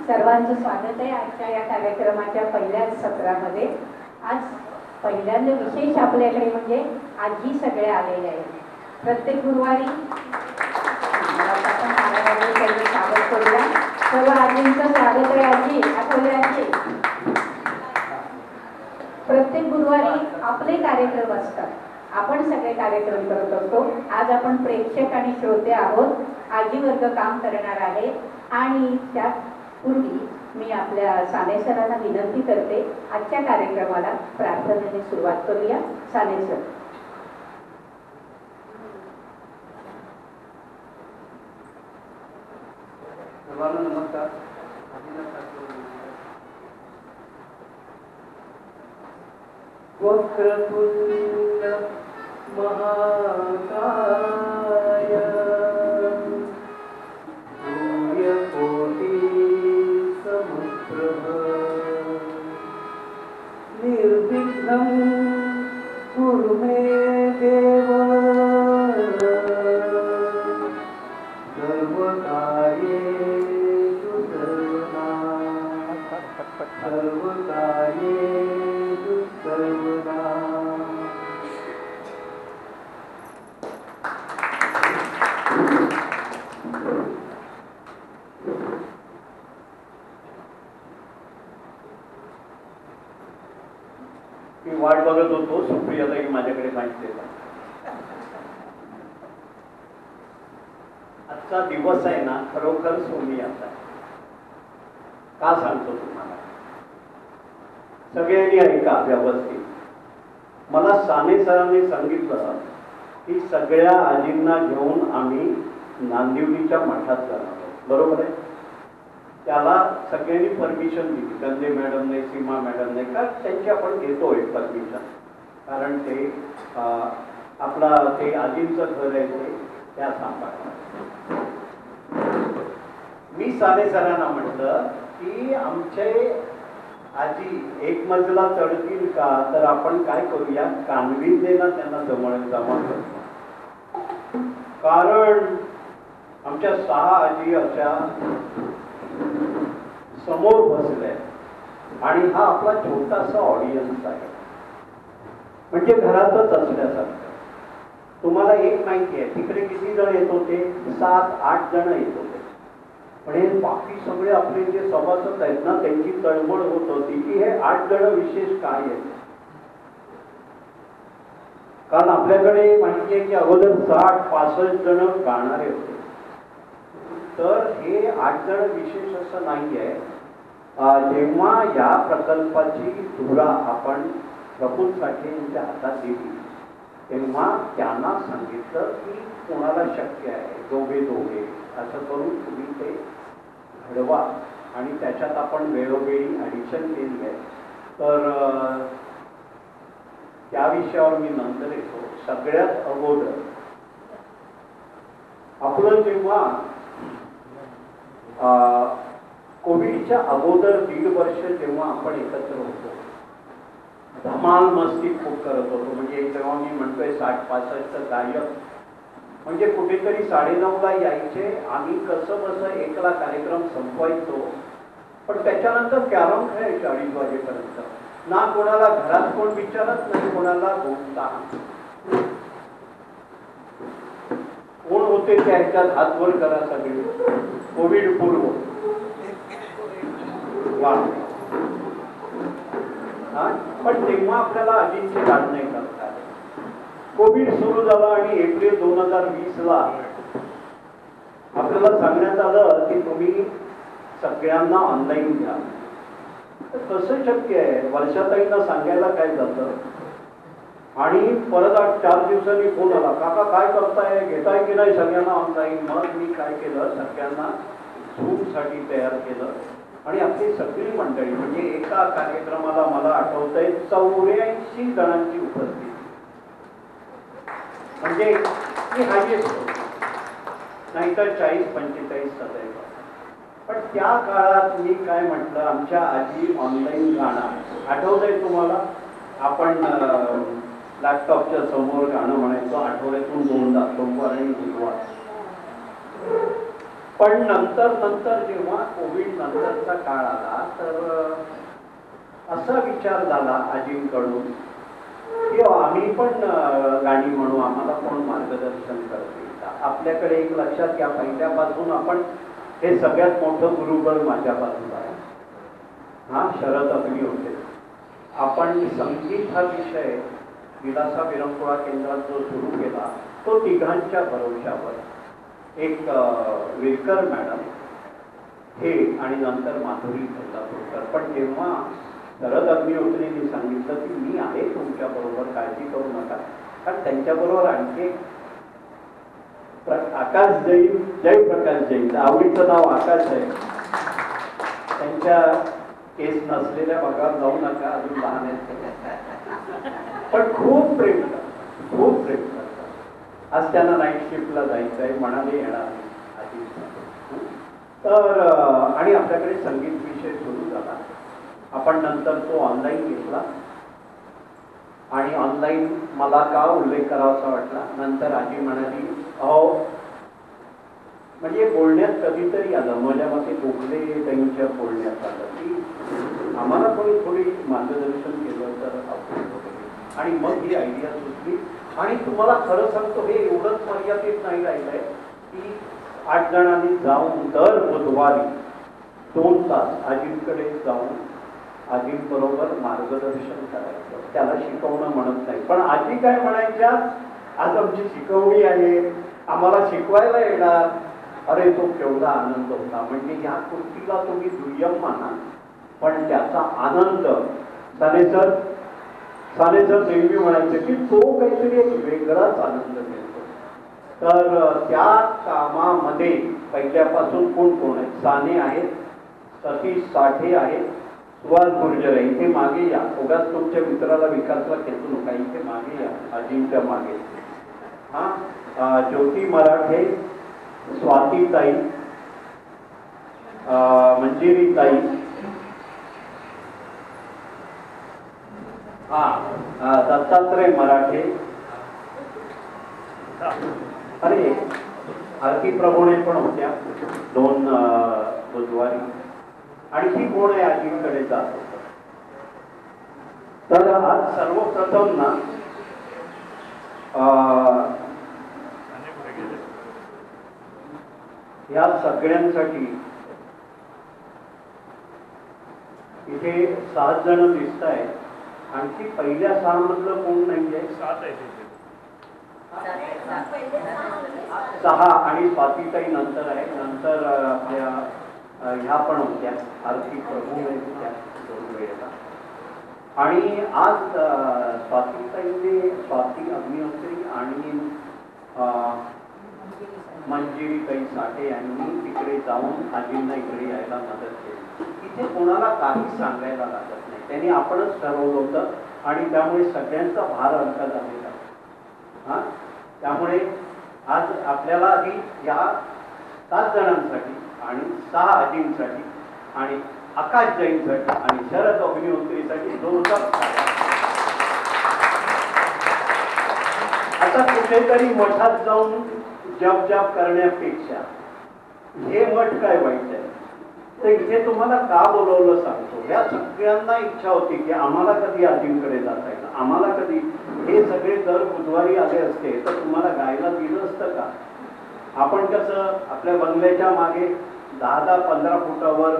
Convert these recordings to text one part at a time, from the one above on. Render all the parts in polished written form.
सर्वांचं स्वागत आहे आजच्या या कार्यक्रमाच्या पहिल्याच सत्रामध्ये. आज पहिल्यांदा विशेष आपल्याकडे म्हणजे आजी सगळे आलेले आहेत. प्रत्येक गुरुवारी आपण स्वागत करूया. सर्व आजींचं स्वागत आहे. आजी आठवले आजी, प्रत्येक गुरुवारी आपले कार्यक्रम असतात. आपण सगळे कार्यक्रम करत असतो. आज आपण प्रेक्षक आणि श्रोते आहोत. आजी वर्ग काम करणार आहे आणि त्यापूर्वी मी आपल्या साने सरांना विनंती करते, आजच्या कार्यक्रमाला प्रार्थनेने सुरुवात करूया. साने सर. नमस्कार. वक्रतुंड महाकाय सूर्यकोटि समप्रभ निर्विघ्नं कुरु मे देव सर्वकार्येषु सर्वदा. मी वाट बघत होतो सुप्रियाताई माझ्याकडे माहिती देतात. आजचा दिवस आहे ना, खरोखर सोनियाचा आहे. का सांगतो तुम्हाला, सगळ्यांनी ऐका व्यवस्थित. मला साने सरांनी सांगितलं की सगळ्या आजींना घेऊन आम्ही नांदिवलीच्या मठात जाणार आहोत. बरोबर आहे. त्याला सगळ्यांनी परमिशन दिली. गंजे मॅडमने, सीमा मॅडमने, का त्यांची आपण घेतोय परमिशन, कारण ते आपला ते आजींचं घर आहे ते त्या सांभाळतात. मी साने सरांना म्हटलं की आमचे आजी एक मजला चढतील का, तर आपण काय करूया, कानविंदेला त्यांना जमा करतो. कारण आमच्या 6 आजी अशा समोर बसल्या आणि हा आपला छोटासा ऑडियन्स आहे, म्हणजे घरातच असल्यासारखं. तुम्हाला एक माहिती आहे, तिकडे किती जण येत होते? 7-8 जण येत होते. पण हे बाकी सगळे आपले जे सभासद आहेत ना, त्यांची तळमळ होत होती की हे 8 जण विशेष काय आहेत. कारण आपल्याकडे माहिती आहे की अगोदर 60-65 जण गाणारे होते. तर हे 8 जण विशेष असं नाही आहे. जेव्हा या प्रकल्पाची धुरा आपण प्रफुल्ल साठे यांच्या हातात दिली, तेव्हा त्यांना सांगितलं की कोणाला शक्य आहे दोघे असं करून तुम्ही ते घडवा, आणि त्याच्यात आपण वेळोवेळी ॲडिशन केली आहे. तर त्या विषयावर मी नंतर येतो. सगळ्यात अगोदर आपलं जेव्हा कोविडच्या अगोदर 1.5 वर्ष जेव्हा आपण एकत्र होतो, धमाल मस्ती खूप करत होतो. म्हणजे तेव्हा मी म्हणतोय 60-65 गायक म्हणजे कुठेतरी 9:30ला यायचे. आम्ही कसं बसं 1ला कार्यक्रम संपवायचो, पण त्याच्यानंतर कॅरम खेळायचे 2:30 वाजेपर्यंत. ना कोणाला घरात कोण विचारत, नाही कोणाला बोलता. कोण होते त्या ह्याच्यात हातवर करा सगळे. कोविड पूर्व पण तेव्हा आपल्याला आजींची लाड नाही करता. कोविड सुरू झाला आणि एप्रिल 2020ला आपल्याला सांगण्यात आलं की तुम्ही सगळ्यांना ऑनलाईन घ्या. तर कसं शक्य आहे? वर्षाताईंना सांगायला काय जातं, आणि परत 4 दिवसांनी फोन आला, काका काय करताय, घेताय की नाही सगळ्यांना ऑनलाईन. मग मी काय केलं, सगळ्यांना झूमसाठी तयार केलं आणि आपली सगळी मंडळी, म्हणजे एका कार्यक्रमाला मला आठवतंय 84 जणांची उपस्थिती, म्हणजे ती हायएस्ट, नाहीतर 40-45 सदैव. पण त्या काळात मी काय म्हटलं, आमच्या आजी ऑनलाईन गाणं आठवतंय तुम्हाला, आपण लॅपटॉपच्या समोर गाणं म्हणायचो आठवड्यातून 2दा, सोमवार आणि बुधवार. पण नंतर जेव्हा कोविड नंतरचा काळ आला तर असा विचार झाला आजींकडून की आम्ही पण गाणी म्हणू, आम्हाला कोण मार्गदर्शन करतील का? आपल्याकडे एक लक्षात घ्या, पहिल्यापासून आपण हे सगळ्यात मोठं गुरुबळ माझ्या बाजूला आहे. हा शरद अग्नी होते. आपण संगीत हा विषय विलासा विरंगुळा केंद्रात जो सुरू केला तो तिघांच्या भरोशावर, एक विरकर मॅडम हे आणि नंतर माधुरी कोल्हापूरकर. पण जेव्हा शरद अग्निहोत्रींनी सांगितलं की मी आहे तुमच्या बरोबर, काळजी करू नका, कारण त्यांच्याबरोबर आणखी आकाश जैन, जयप्रकाश जैन, आवडीचं नाव आकाश आहे. त्यांच्या केस नसलेल्या भागावर जाऊ नका, अजून लहान आहेत, पण खूप प्रेम करतात, खूप प्रेम करतात. आज त्यांना नाईट शिफ्टला जायचं आहे, म्हणाले येणार आधी. तर आणि आपल्याकडे संगीत विषय सुरू झाला. आपण नंतर तो ऑनलाईन घेतला आणि ऑनलाईन मला का उल्लेख करावासा वाटला, नंतर आजी म्हणाली अहो म्हणजे बोलण्यात कधीतरी आलं, माझ्या मते गोखले त्यांच्या बोलण्यात आलं की आम्हाला कोणी थोडी मार्गदर्शन केलं तर आपण वगैरे, आणि मग ही आयडिया सुचली. आणि तुम्हाला खरं सांगतो हे एवढंच मर्यादित नाही राहिलंय की 8 जणांनी जाऊन दर बुधवारी 2 तास आजींकडे जाऊन आजींबरोबर मार्गदर्शन करायचं. त्याला शिकवणं म्हणत नाही, पण आजी काय म्हणायच्या, आज आमची शिकवणी आहे, आम्हाला शिकवायला येणार. अरे तो केवढा आनंद होता. म्हणजे ह्या कृतीला तुम्ही दुय्यम माना, पण त्याचा आनंद सानेसर नेहमी म्हणायचे की तो काहीतरी एक वेगळाच आनंद मिळतो. तर त्या कामामध्ये पहिल्यापासून कोण कोण आहेत, साने आहेत, सतीश साठे आहेत, सुभाष गुर्जर आहे, इथे मागे या, उगाच तुमच्या मित्राला विकासला खेचू नका, इथे मागे या आजींच्या मागे. हा ज्योती मराठे, स्वातीताई, मंजिरीताई, दत्तात्रय मराठे, अरे आरती प्रभूणे पण होत्या 2 बुधवारी. आणखी कोण आहे आजींकडे जात होत. तर आज सर्वप्रथम ना या सगळ्यांसाठी इथे 7 जण दिसत आहेत. आणखी पहिल्या 6 मधलं कोण नाहीये? 7 आहे, 6 आणि स्वातीताई नंतर आहे. नंतर आपल्या ह्या पण होत्या, आरती प्रभू होत्या 2 वेळेला. आणि आज स्वातीताईने, स्वाती अग्निहोत्री आणि मंजिरीताई साठे यांनी तिकडे जाऊन आजींना इकडे यायला मदत केली. इथे कोणाला काही सांगायला लागत नाही, त्यांनी आपणच ठरवलं होतं आणि त्यामुळे सगळ्यांचा भार हलका झालेला. हा त्यामुळे आज आपल्याला आधी या 7 जणांसाठी आणि 6 आजींसाठी आणि आकाश जैनसाठी आणि शरद अग्निहोत्रीसाठी जोरदार. आता कुठेतरी मठात जाऊन जप करण्यापेक्षा हे मठ काय वाईट आहे. तर इथे तुम्हाला का बोलवलं सांगतो. या सगळ्यांना इच्छा होती की आम्हाला कधी आजींकडे जाता येईल, आम्हाला कधी. हे सगळे दर बुधवारी आले असते तर तुम्हाला गायला दिलं असतं का? आपण कसं आपल्या बंगल्याच्या मागे 10-15 फुटावर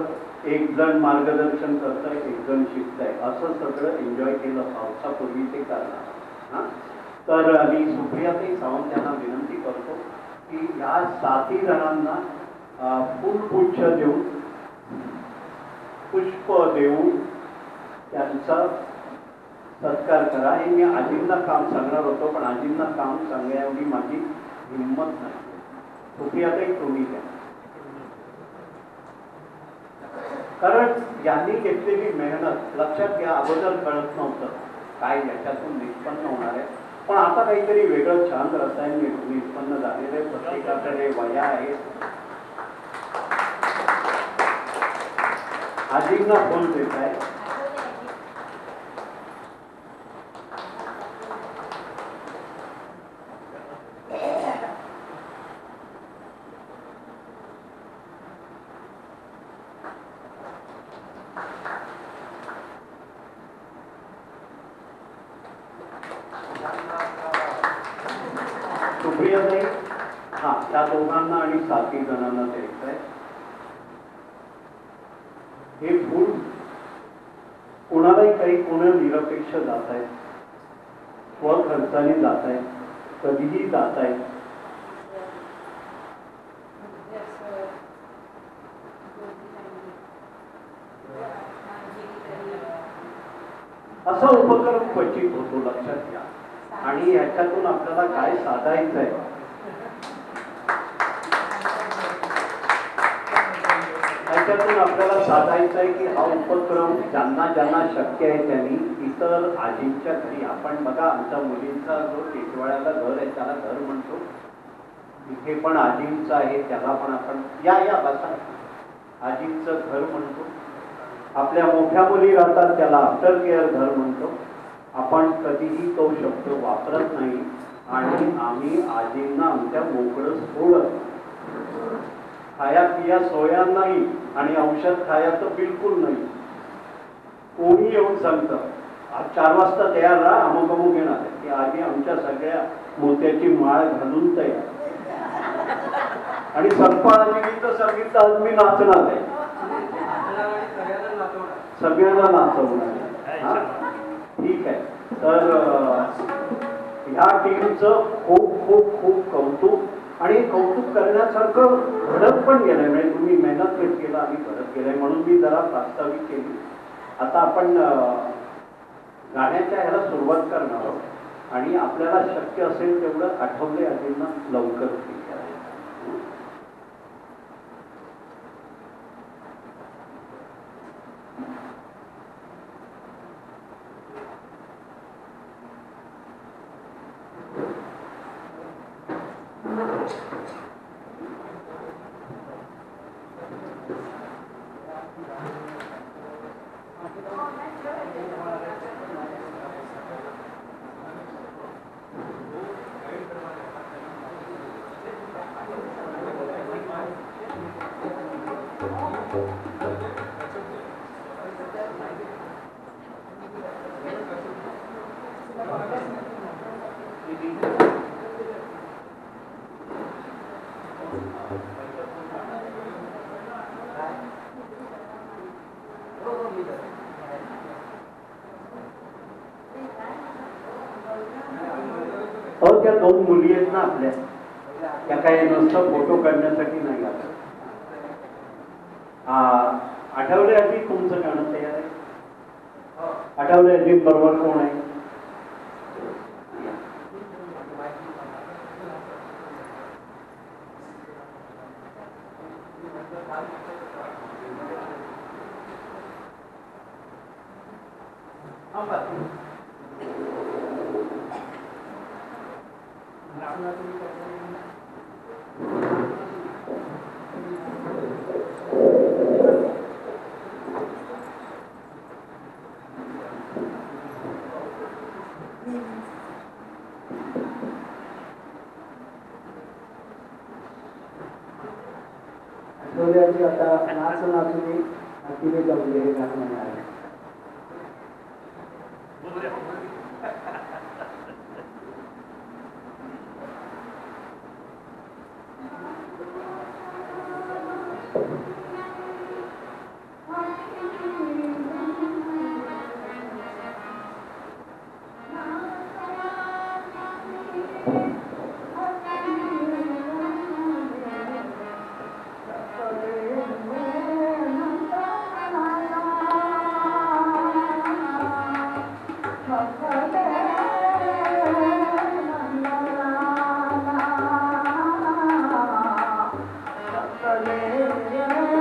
एक जण मार्गदर्शन करतंय, एक जण शिकतंय, असं सगळं एन्जॉय केलं पावसापूर्वी ते करणार. तर मी सुप्रियाताई सावंत यांना विनंती करतो की या 7 जणांना फुलपुच्छ देऊन, पुष्प देऊन त्यांचा सत्कार करा. हे मी आजींना काम सांगणार होतो, पण आजींना काम सांगण्याएवढी माझी हिंमत नाही. सुप्रियाताई तुम्ही द्या, कारण यांनी घेतलेली मेहनत लक्षात घ्या. अगोदर कळत नव्हतं काय याच्यातून निष्पन्न होणार आहे, पण आता काहीतरी वेगळं छान रसायन निष्पन्न झालेलं आहे. प्रत्येकाकडे वया आहेत. आजींना फोन देत आहे. सुप्रियाताई, हा त्या दोघांना आणि 7 जणांना द्यायचं आहे. हे फूल कोणालाही काही कोणा निरपेक्ष जात आहेत, स्वखर्चाने जात आहेत, कधीही जात आहेत. असा उपक्रम क्वचित होतो, लक्षात घ्या. आणि ह्याच्यातून आपल्याला काय साधायचं आहे, ह्याच्यातून आपल्याला साधायचं आहे की हा उपक्रम ज्यांना ज्यांना शक्य आहे त्यांनी इतर आजींच्या घरी, आपण बघा आमच्या मुलींचा जो टिटवाळ्याला घर आहे त्याला घर म्हणतो, इथे पण आजींचं आहे त्याला पण आपण या बसा आजींचं घर म्हणतो. आपल्या मोठ्या मुली राहतात त्याला आफ्टर केअर घर म्हणतो. आपण कधीही तो शब्द वापरत नाही आणि आम्ही आजींना आमच्या मोकळं सोडत नाही. खाया पिया सोया नाही आणि औषध खायाचं बिलकुल नाही. कोणी येऊन सांगतं आज 4 वाजता तयार राहा, अमुक अमुक येणार आहे की आजी आमच्या सगळ्या मोत्याची माळ घालून तयार. आणि संपाजीचं सांगितलं आज मी नाचणार आहे, सगळ्यांना नाचवणार. ठीक आहे. तर ह्या टीमचं खूप खूप खूप कौतुक आणि कौतुक करण्यासारखं घडत पण गेलंय. म्हणजे तुम्ही मेहनत केलं, आम्ही घडत गेलंय म्हणून मी जरा प्रास्ताविक केली. आता आपण गाण्याच्या ह्याला सुरुवात करणार आहोत आणि आपल्याला शक्य असेल तेवढं आठवले आजींना लवकर त्या 2 मुली आहेत ना आपल्या, त्या काही नुसतं फोटो काढण्यासाठी नाही आलं. आठवले आजी तुमचं गाणं तयार आहे? आठवले आजी बरोबर कोण आहे? आता नाच नाचून तिने जमले हे गाणं म्हणाले. Yeah.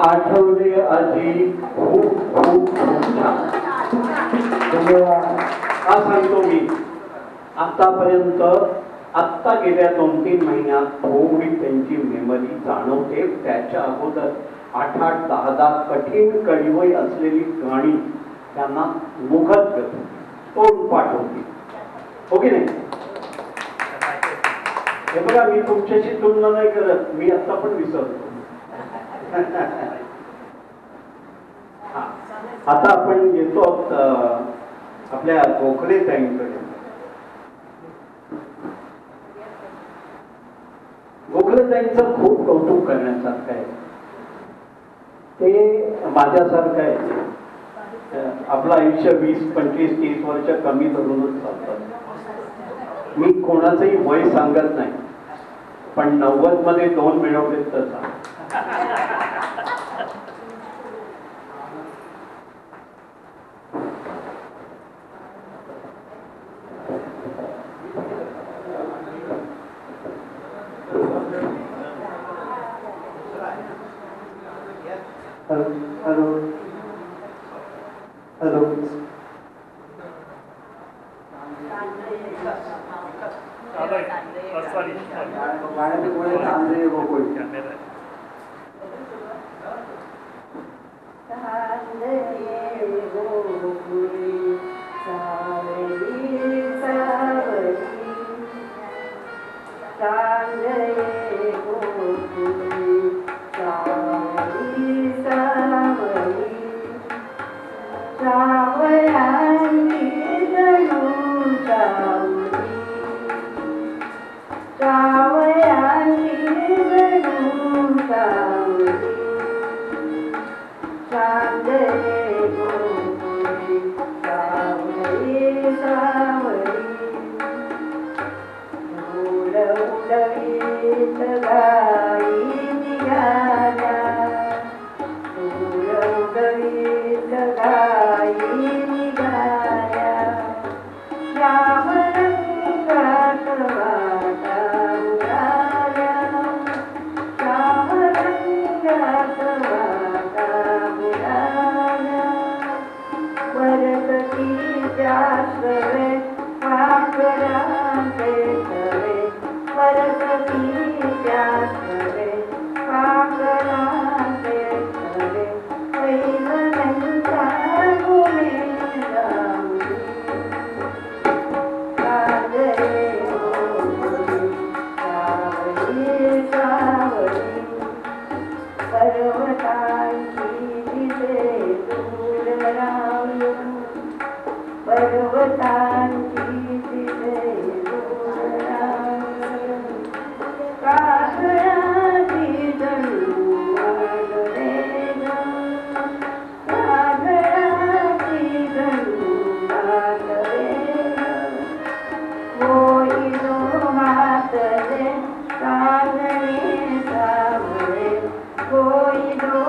आठवले आधी खूप खूप खूप छान. हा सांगतो मी, आतापर्यंत आत्ता गेल्या 2-3 महिन्यात थोडी त्यांची मेमरी जाणवते. त्याच्या अगोदर 8-8, 10-10 कठीण कडिवई असलेली गाणी त्यांना मुखत होती, तोंड पाठ होती. हो की नाही? हे बघा, मी तुमच्याशी तुलना नाही करत, मी आता पण विसरतो. आता आपण येतो आपल्या गोखले ताईंकडे. गोखले ताईंचं खूप कौतुक करण्यासारखं आहे. ते माझ्यासारखं आहे, आपलं आयुष्य 20, 25, 30 वर्ष कमी करूनच चालतात. मी कोणाचंही वय सांगत नाही, पण 90 मध्ये 2 मिळवले तर हॅलो हॅलो कोई दो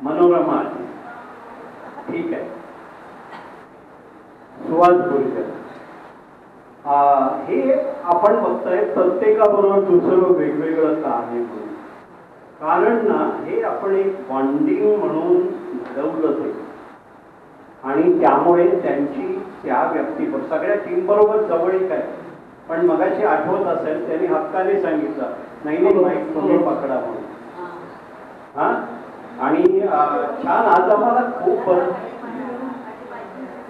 मनोरमा आली. ठीक आहे. सुहास बोरकर. हे आपण बघतोय प्रत्येकाबरोबर दुसरं वेगवेगळं का आहे म्हणून. कारण ना हे आपण एक बॉन्डिंग म्हणून घडवलं ते आणि त्यामुळे त्यांची त्या व्यक्तीबरोबर सगळ्या टीम बरोबर जवळीक आहे. पण मगाशी आठवत असेल त्यांनी हक्काने सांगितलं नाही नाही माईक तुम्ही पकडा म्हणून. हा आणि छान आज आम्हाला खूप बरं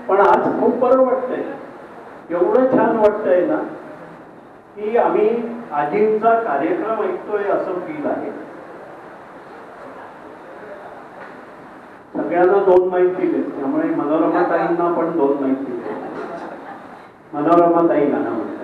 पण आज खूप बरं वाटतंय. एवढं छान वाटतंय ना की आम्ही आजींचा कार्यक्रम ऐकतोय असं फील आहे. सगळ्यांना 2 माईक दिले त्यामुळे मनोरमा ताईंना पण 2 माईक दिले. मनोरमा ताई गाणं म्हणताय.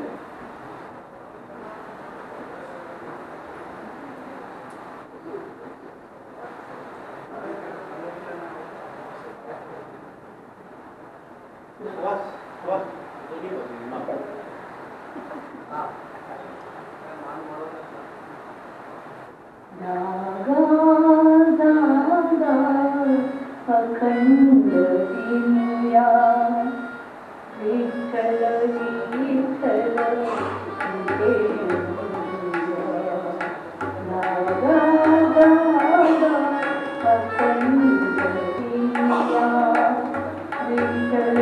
अखंड दिव्या विठ्ठल विठ्ठल अखंड दिव्या विठ्ठल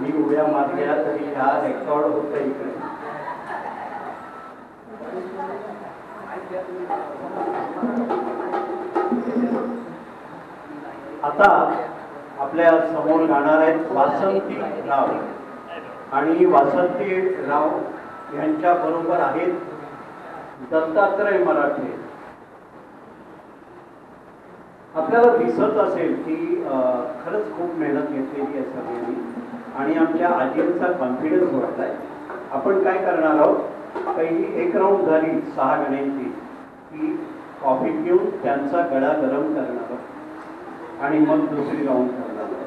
मी उड्या मारल्या तरी ह्या रेकॉर्ड होत इकडे. आता आपल्या समोर गाणार आहेत वासंती राव आणि वासंती राव यांच्या बरोबर आहेत दत्तात्रय मराठे. आपल्याला दिसत असेल की खरंच खूप मेहनत घेतलेली आहे सगळ्यांनी आणि आमच्या आजींचा कॉन्फिडन्स वाढलाय. आपण काय करणार आहोत, पहिली एक राऊंड झाली 6 गाण्यांची की कॉफी पिऊन त्यांचा गळा गरम करणार आहोत आणि मग दुसरी राऊंड करणार आहोत.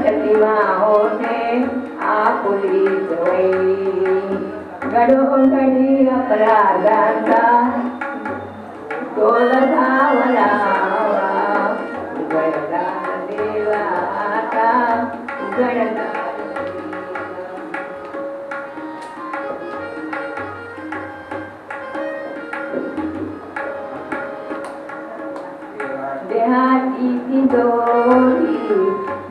प्रतिमा होते आपुलीच वैरी गडोगडी अपराधांचा तोल धावला उघडला देवा आता उघडला देहाची तिजोरी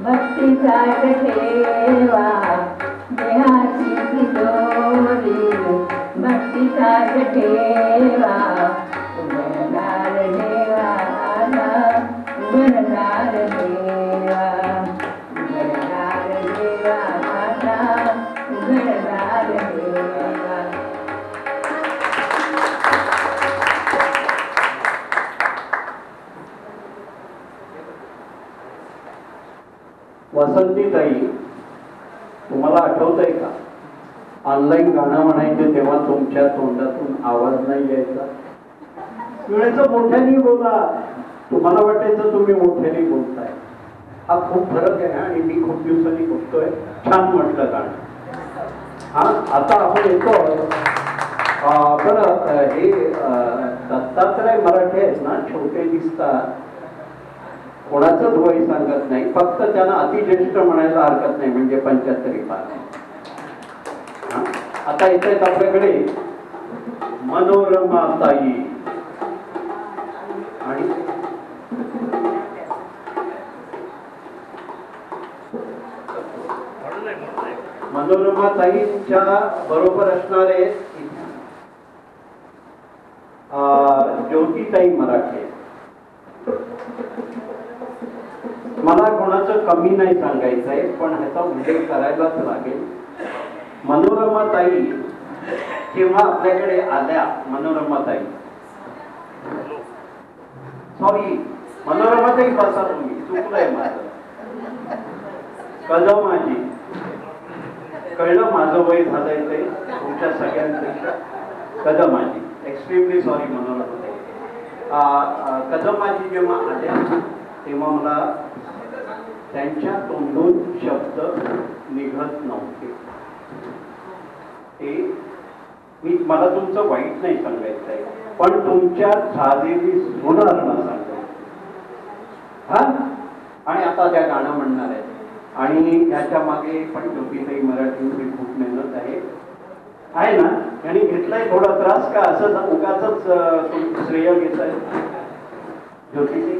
भक्तीचा ठेवा देहाची तिजोरी भक्तीचा ठेवा उघडणार देवा उघडणार देवा उघडणार देवा उघडणार देवा. वसंतीताई, तुम्हाला आठवतंय का ऑनलाईन गाणं म्हणायचे तेव्हा तुमच्या तोंडातून आवाज नाही यायचा? वेळेचं मोठ्याने बोला, तुम्हाला वाटायचं तुम्ही मोठ्याने बोलताय. हा खूप फरक आहे आणि मी खूप दिवसांनी बघतोय. छान म्हटलं गाणं. हा आता आपण येतो बरं. हे दत्तात्रय मराठे आहेत ना, छोटे दिसतात, कोणाचंच वय सांगत नाही, फक्त त्यांना अतिज्येष्ठ म्हणायला हरकत नाही, म्हणजे 75 पार. आता येत आहेत आपल्याकडे मनोरमा ताई आणि मनोरमा ताईंच्या बरोबर असणारे ज्योतिताई मराठे. मला कोणाचं कमी नाही सांगायचंय, पण ह्याचा उल्लेख करायलाच लागेल. मनोरमा ताई जेव्हा आपल्याकडे आल्या, मनोरमा ताई, सॉरी मनोरमा ताई बसा, तुम्ही चुकलंय माझं. कळलं माझी, कळलं माझं वय झालंय ते तुमच्या सगळ्यांपेक्षा. कदम माझी, एक्स्ट्रीमली सॉरी मनोरमा ताई. कदम माझी जेव्हा आल्या तेव्हा मला त्यांच्या तोंडून शब्द निघत नव्हते. ते मला तुमचं वाईट नाही सांगायचं आहे, पण तुमच्या झालेली सुधारणा सांगायची. हा, आणि आता त्या गाणं म्हणणार आहेत आणि याच्या मागे पण ज्योतिताई मराठींची खूप मेहनत आहे. आहे ना? आणि घेतलाय थोडा त्रास का असं उगाच श्रेय घेत आहे ज्योतिषी?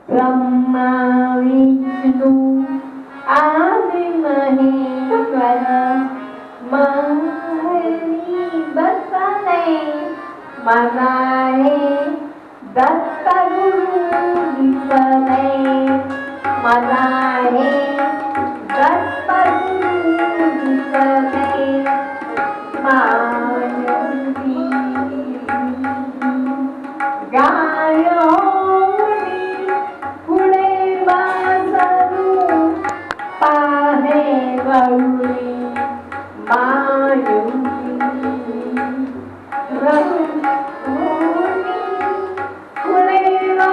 ब्रह्मा विष्णू आदि महेश्वर महरी बसले मनाए दत्त गुरु दिसले मनाए दत्त गुरु दिसले मानवी गायो गौरी मायुनी रघुनी कुलेवा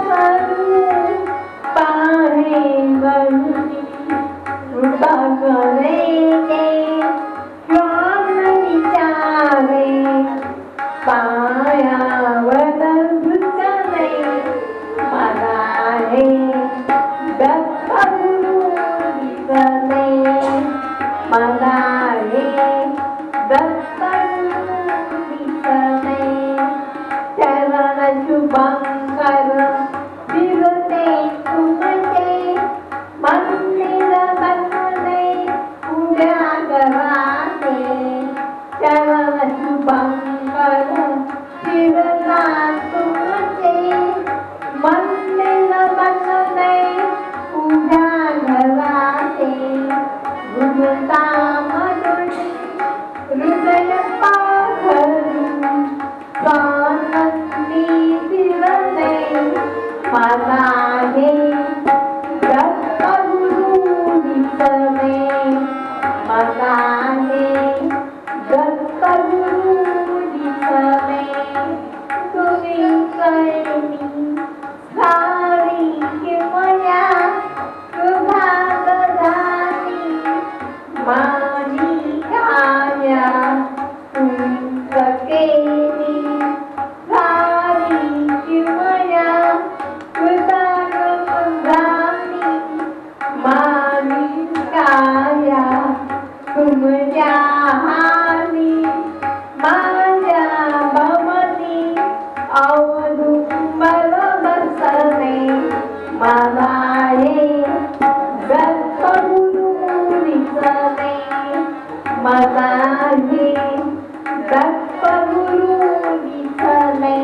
सरू पाहे गौरी कृपा करेगे श्वान विचारे पायावर धुतले मनाहे दत्त गुरु दिसले मनाहे दत्त गुरु दिसले चरण शुभंकर फिरते तुमचे मंदिर बनले उद्या घराते चरण शुभंकर फिरला तुमचे मंदिर बनले उद्या घराते गुरुता मधुरी हृदय पाखरू स्वानंदी फिरले मनाहे दत्त गुरु दिसले मनाहे दत्त गुरु दिसले तुम्ही कैनी सारी किमया तुझा दधानी माझी काया तुमकेनी सारी किमया तुझा दधानी माझी काया तुमच्या हानी माझ्या भवनी अवधुंबर बसले मनाहे दत्त गुरु दिसले मनाहे दत्त गुरु दिसले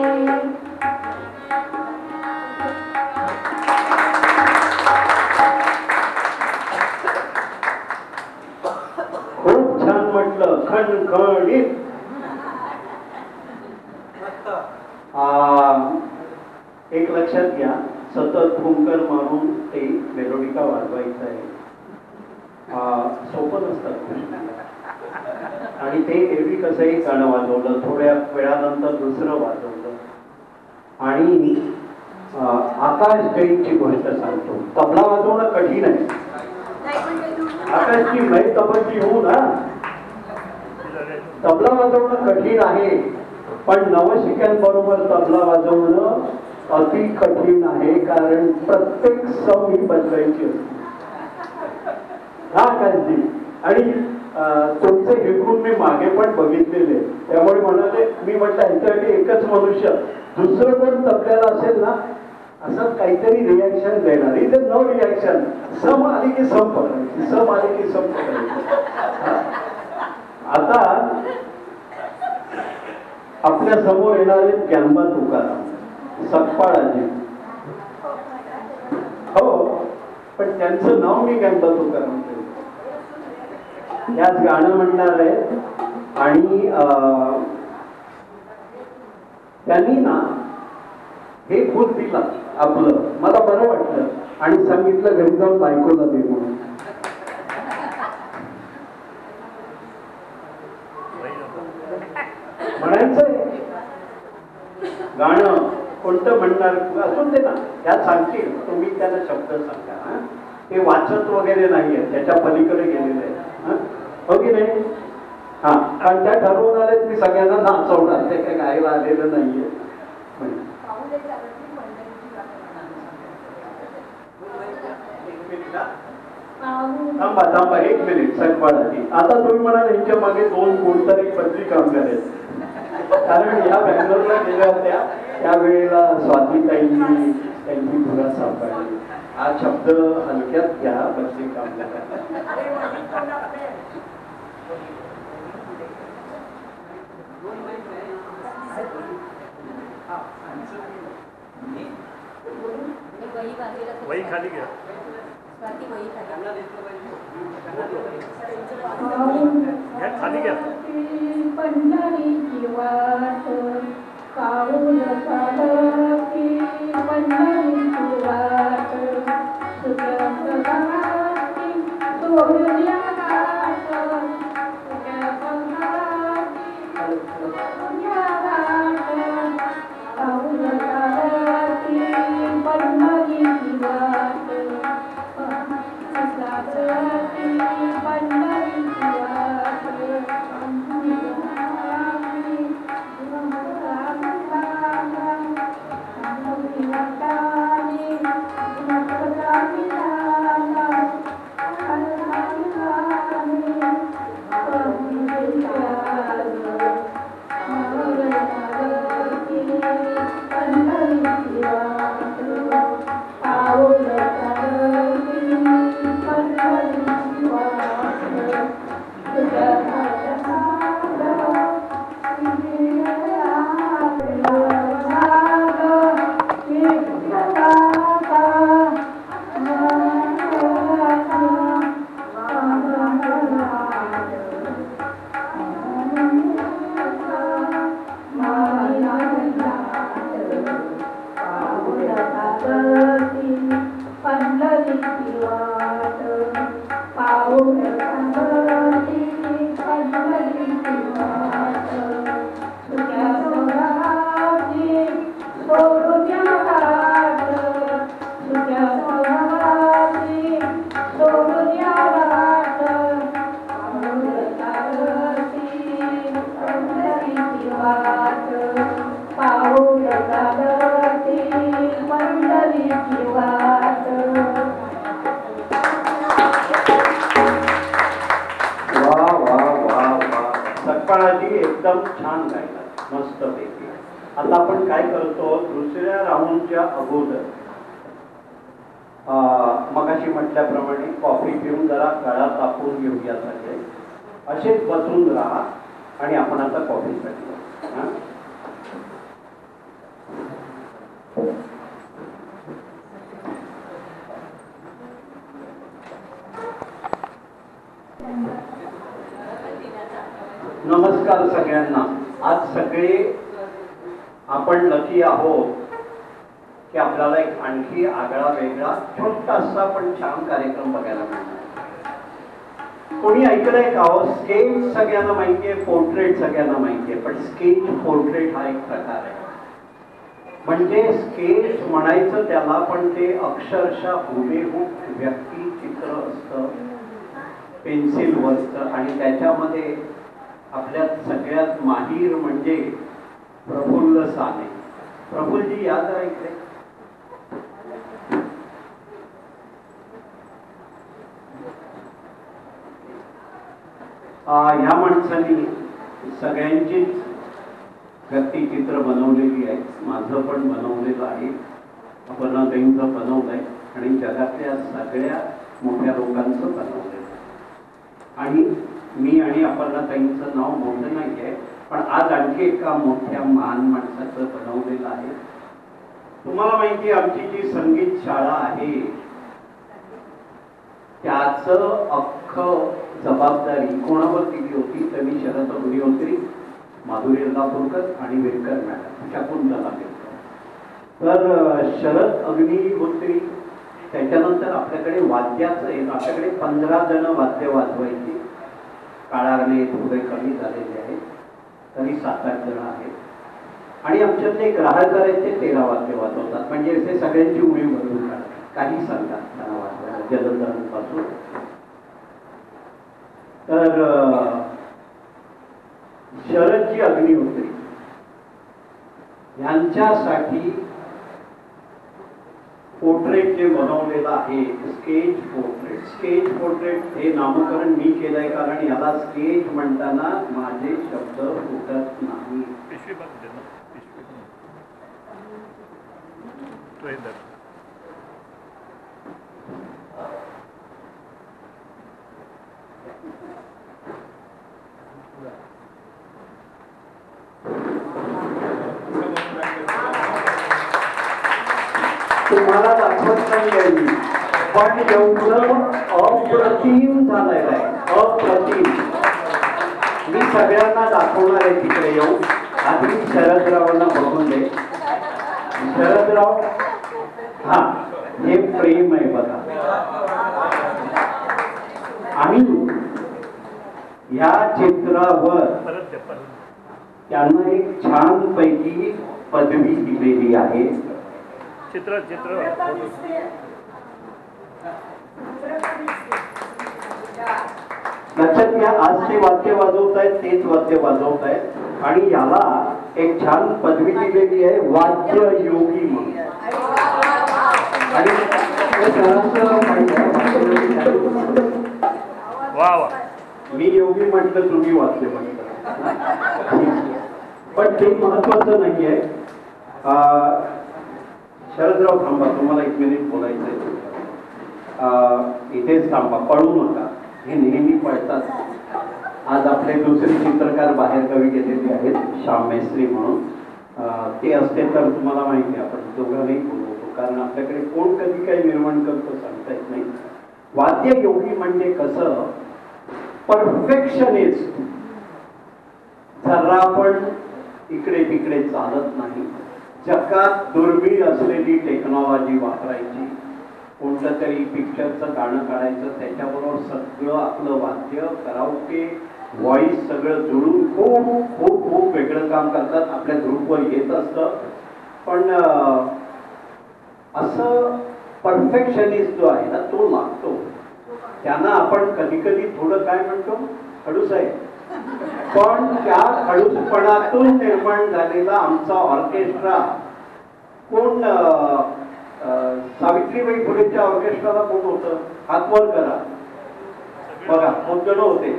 खूप छान म्हटलं, खणखणीत. एक लक्षात घ्या, सतत फुंकर मारून ते मेलोडिका वाजवायचं आहे. सोपं नसतं. आणि ते एरवी कसं एक गाणं वाजवलं, थोड्या वेळानंतर दुसरं वाजवलं. आणि आकाश जैनची गोष्ट सांगतो. तबला वाजवणं कठीण आहे. आकाशची मै तबची होऊ ना, तबला वाजवणं कठीण आहे, पण नवशिक्यांबरोबर तबला वाजवणं अति कठीण आहे. कारण प्रत्येक सम ही बदलायची असते. हा काळजी. आणि तुमचे विकून मी मागे पण बघितलेले, त्यामुळे म्हणाले, मी म्हटलं ह्याच्यासाठी एकच मनुष्य, दुसरं कोण तबल्याला असेल ना, असं काहीतरी रिॲक्शन देणार. इथे नो रिॲक्शन. सम आली की सम पकडायची, सम आली की सम पकडायची. आता आपल्या समोर येणारे ज्ञानबा तुकाराम सकपाळाजी. हो, पण त्यांचं नाव मी ज्ञानबा तुकाराम ठेवलं. याच गाणं म्हणणार आहेत आणि त्यांनी ना हे फूल दिलं आपलं, मला बरं वाटलं आणि सांगितलं घरी जाऊन बायकोला दे म्हणून. म्हणायचंय गाणं कोणतं म्हणणार असून दे ना, त्यात सांगतील तुम्ही त्याला शब्द सांगा. हा? ते वाचत वगैरे नाहीये, त्याच्या पलीकडे गेलेलं आहे. हो की नाही? हा, कारण त्या ठरवून आले मी सगळ्यांना नाचवणार, ते काही गायला आलेलं नाहीये. थांबा थांबा एक मिनिट सकपाळाची. आता तुम्ही म्हणाल यांच्या मागे दोन कोणतरी बदली कामगार आहेत, कारण या बँगलोरला गेल्या होत्या त्यावेळेला स्वातीताईंनी त्यांची धुरा सापडली. हा शब्द हलक्यात घ्या, बदली कामगार. वही खाली घ्या. घ्या खाली घ्या. पंढरीची वाट पाऊल चालती, पंढरीची वाट तुझ्या प्रभाती सोडल्या घाट, तुझ्या प्रभाती सोडल्या घाट, पाऊल चालती पंढरीची वाट, चालती पंढरीची वाट. एकदम छान गायला, मस्त पैकी. आता आपण काय करतो, दुसऱ्या राऊंडच्या अगोदर मगाशी म्हटल्याप्रमाणे कॉफी पिऊन जरा गळा तापून घेऊया सगळे. असेच बसून राहा आणि आपण आता कॉफीसाठी नमस्कार सगळ्यांना. आज सगळे आपण लकी आहोत की आपल्याला एक आणखी आगळा वेगळा छोटासा पण छान कार्यक्रम बघायला मिळणार. कोणी ऐकलंय का हो, स्केच सगळ्यांना माहितीये, पोर्ट्रेट सगळ्यांना माहितीये, पण स्केच पोर्ट्रेट हा एक प्रकार आहे. म्हणजे स्केच म्हणायचं त्याला, पण ते अक्षरशः हुबेहूब व्यक्ती चित्र असतं, पेन्सिल वरचं, आणि त्याच्यामध्ये आपल्यात सगळ्यात माहीर म्हणजे प्रफुल्ल साने. प्रफुल्लजी या जरा इकडे. ह्या माणसांनी सगळ्यांचीच व्यक्तिचित्र बनवलेली आहेत. माझं पण बनवलेलं आहे, अपनाताईंचं बनवलंय आणि जगातल्या सगळ्या मोठ्या लोकांचं बनवलेलं आहे. आणि मी आणि अपर्णाताईंचं नाव मोठं नाही आहे, पण आज आणखी एका मोठ्या महान माणसाचं बनवलेलं आहे. तुम्हाला माहिती आहे, आमची जी संगीत शाळा आहे त्याचं अख्खं जबाबदारी कोणावर दिली होती? तर मी शरद अग्निहोत्री, माधुरी लापूरकर आणि विरकर मॅडम शकुंतला केलकर. तर शरद अग्निहोत्री त्याच्यानंतर आपल्याकडे वाद्याचं आहे. आपल्याकडे 15 जण वाद्य वाजवायची. काळाने थोडे कमी झालेले आहेत, तरी 7-8 जण आहेत. आणि आमच्यातले ग्राहक आहेत ते 13 वाद्य वाजवतात. म्हणजे असे सगळ्यांची उणीव भरून काढतात. काही सांगतात त्यांना वाजवायला जलदरांपासून. तर शरदजी अग्निहोत्री यांच्यासाठी पोर्ट्रेट जे बनवलेलं आहे, स्केच पोर्ट्रेट. स्केच पोर्ट्रेट हे नामकरण मी केलंय कारण याला स्केच म्हणताना माझे शब्द फुटत नाही. पिशवी बंद दे ना, पिशवी ट्रेनर. तुम्हाला दाखवत नाही मी, पण एवढं अप्रतिम झालेलं आहे, अप्रतिम. मी सगळ्यांना दाखवणार आहे तिकडे येऊन. आधी शरदरावांना बघून दे. शरदराव, हा हे प्रेम आहे बघा. आणि या चित्रावर परत दे, परत. त्यांना एक छान पैकी पदवी दिलेली आहे. चित्र चित्र लक्षात घ्या, आज ते वाद्य वाजवत आहेत, तेच वाद्य वाजवत आहेत. आणि याला एक छान पदवी दिलेली आहे, वाद्य योगी म्हणून. आणि हे सरांचं माहिती आहे, वा वा. मी योगी म्हटलं, तुम्ही वाद्य म्हटलं. पण ते महत्वाचं नाहीये. शरदराव थांबा, तुम्हाला 1 मिनिट बोलायचंय. इथेच थांबा, पळू नका. हे नेहमी पळतात. आज आपले दुसरे चित्रकार बाहेर गावी गेलेले आहेत, श्याम मेस्त्री म्हणून. ते असते तर तुम्हाला माहिती आहे, आपण दोघांनाही बोलवतो. कारण आपल्याकडे कोण कधी काही निर्माण करतो सांगता येत नाही. वाद्य योगी म्हणजे कसं, परफेक्शनिस्ट. जरा पण इकडे तिकडे चालत नाही. जगात दुर्मिळ असलेली टेक्नॉलॉजी वापरायची. कोणतं तरी पिक्चरचं गाणं काढायचं, त्याच्याबरोबर सगळं आपलं वाद्य, कराओके, व्हॉइस सगळं जुळून खूप खूप खूप वेगळं काम करतात. आपल्या ग्रुपवर येत असतं. पण असं परफेक्शनिस्ट जो आहे ना, तो लागतो. त्यांना आपण कधी कधी थोडं काय म्हणतो, खडूस आहे. पण त्या खडूसपणातून निर्माण झालेला आमचा ऑर्केस्ट्रा, कोण सावित्रीबाई फुलेच्या ऑर्केस्ट्राला कोण होतं, हातवर करा बघा, खूप जण होते.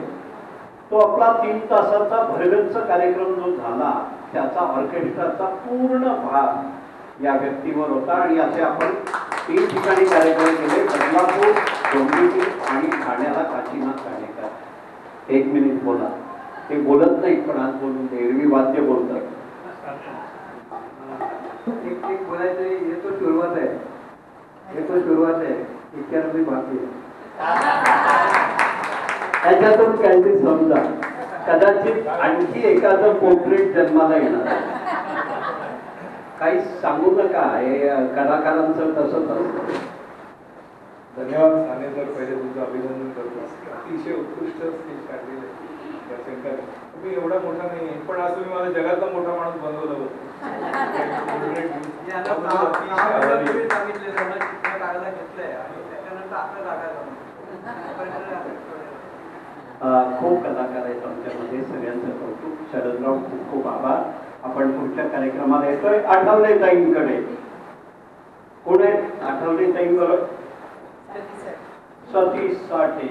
तो आपला 3 तासाचा भरगच्च कार्यक्रम जो झाला, त्याचा ऑर्केस्ट्राचा पूर्ण भाग या व्यक्तीवर होता. आणि असे आपण 3 ठिकाणी कार्यक्रम केले, बदलापूर, डोंबिवली आणि ठाण्याला काशीनाथ काणेकर. 1 मिनिट बोला. ते बोलत नाही, पण आज बोलून ते एरवी वाद्य बोलतात. एक बोलायचं, हे तो सुरुवात आहे, हे तो सुरुवात आहे, इतक्यामध्ये बाकी आहे. त्याच्यातून काहीतरी समजा, कदाचित आणखी एखादं पोर्ट्रेट जन्माला येणार. काही सांगू नका, हे कलाकारांचं तसंच असतं. धन्यवाद साने सर, पहिले तुमचं अभिनंदन करतो. अतिशय उत्कृष्ट स्पीच काढलेलं आहे. तुम्ही एवढा मोठा नाही, पण आज तुम्ही मला जगातला मोठा माणूस बनवलं होतं. खूप कलाकार आहेत आमच्यामध्ये, सगळ्यांचं कौतुक. शरदराव, खूप खूप आभार. आपण पुढच्या कार्यक्रमाला येतोय. आठवले ताईंकडे कोण आहे? आठवले ताईंकडे सतीश साठे.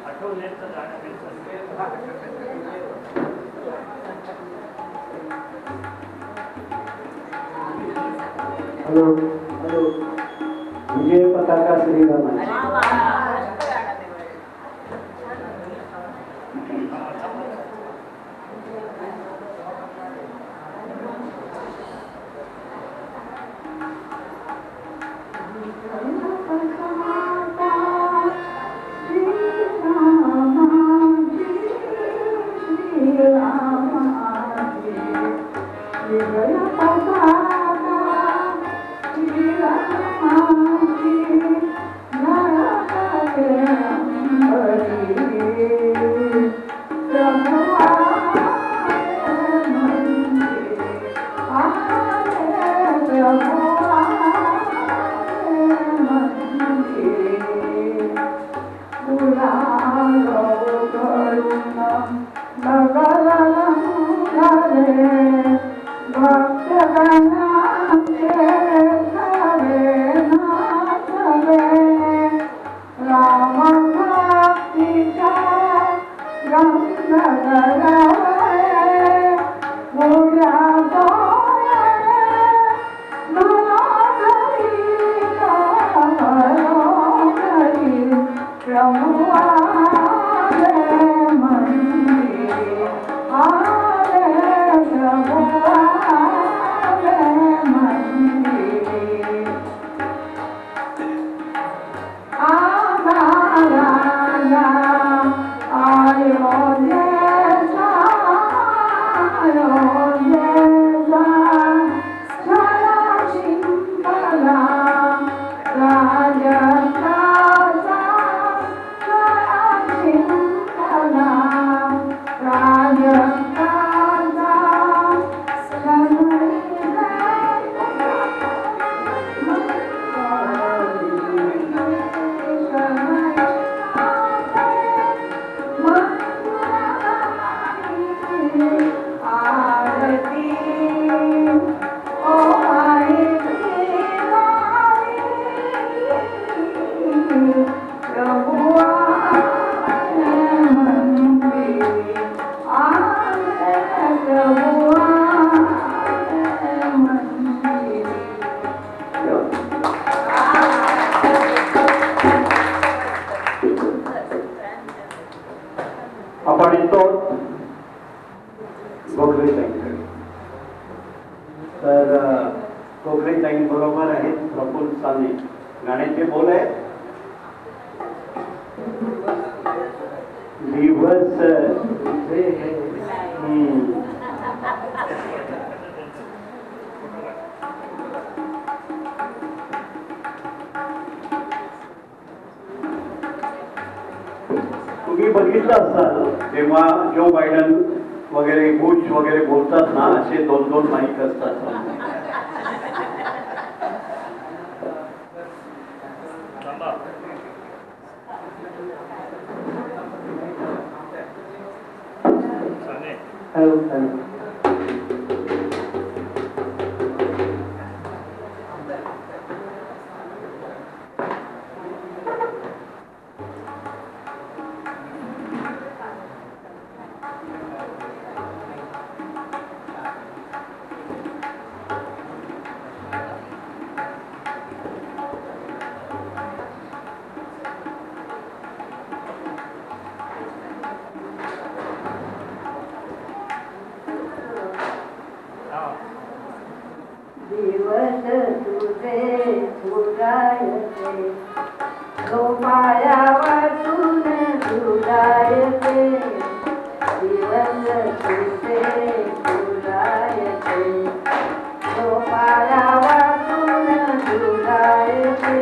आठवले तर गाणं विसरले. हॅलो हॅलो, विजय पताका श्रीराम. आपण येतो गोखले ताईंकडे. तर गोखले ताई बरोबर आहेत प्रफुल्ल साने. गाण्याचे बोल आहे दिवस तुम्ही बघितलं असाल जेव्हा जो बायडन वगैरे बुश वगैरे बोलतात ना असे 2-2 माईक असतात. थांबा. साने. दिवस तुझे सुरायचे गोपाळा वाटून सुरायचे दिवस तुझे सुरायचे गोपाळा वाटून सुरायचे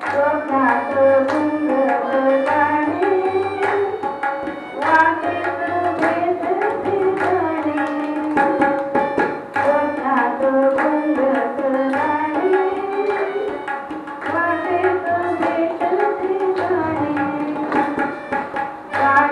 स्वप्नात गुंगट गाणी वाटेत भेटती गाणी स्वप्नात गुंगट गाणी वाटेत भेटती गाणी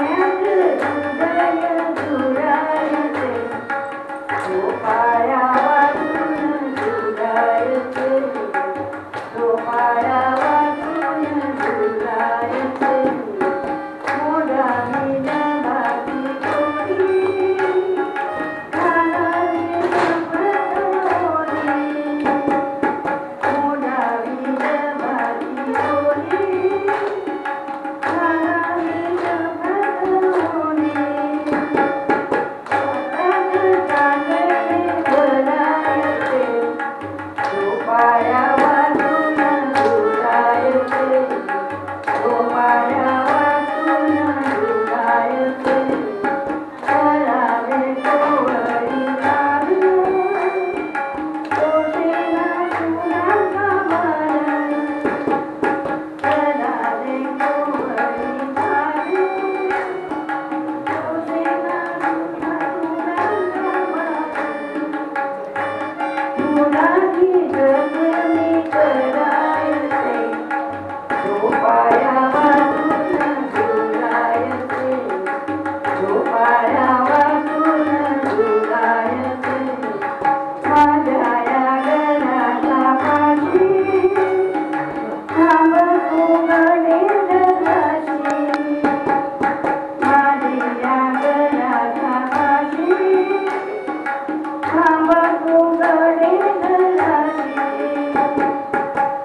खांबा गोगडे नलाशी